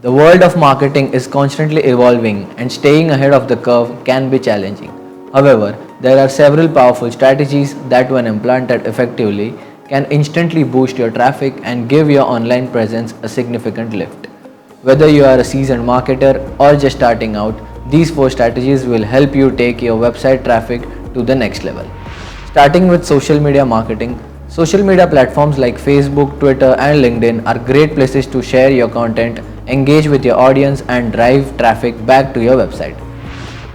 The world of marketing is constantly evolving and staying ahead of the curve can be challenging. However, there are several powerful strategies that, when implemented effectively, can instantly boost your traffic and give your online presence a significant lift. Whether you are a seasoned marketer or just starting out, these 4 strategies will help you take your website traffic to the next level. Starting with social media marketing, social media platforms like Facebook, Twitter, and LinkedIn are great places to share your content, engage with your audience, and drive traffic back to your website.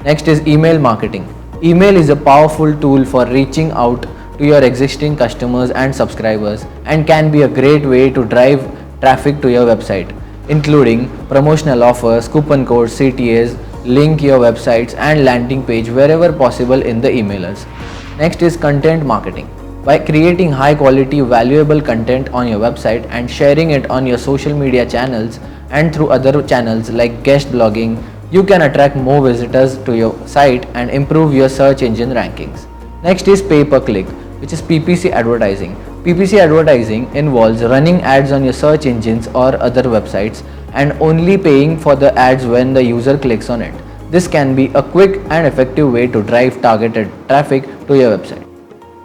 Next is email marketing. Email is a powerful tool for reaching out to your existing customers and subscribers and can be a great way to drive traffic to your website, including promotional offers, coupon codes, CTAs, link your websites and landing page wherever possible in the emailers. Next is content marketing. By creating high quality, valuable content on your website and sharing it on your social media channels and through other channels like guest blogging, you can attract more visitors to your site and improve your search engine rankings. Next is pay per click, which is PPC advertising. PPC advertising involves running ads on your search engines or other websites and only paying for the ads when the user clicks on it. This can be a quick and effective way to drive targeted traffic to your website.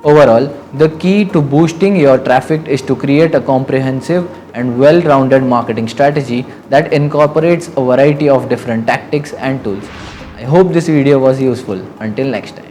Overall, the key to boosting your traffic is to create a comprehensive and well-rounded marketing strategy that incorporates a variety of different tactics and tools. I hope this video was useful. Until next time.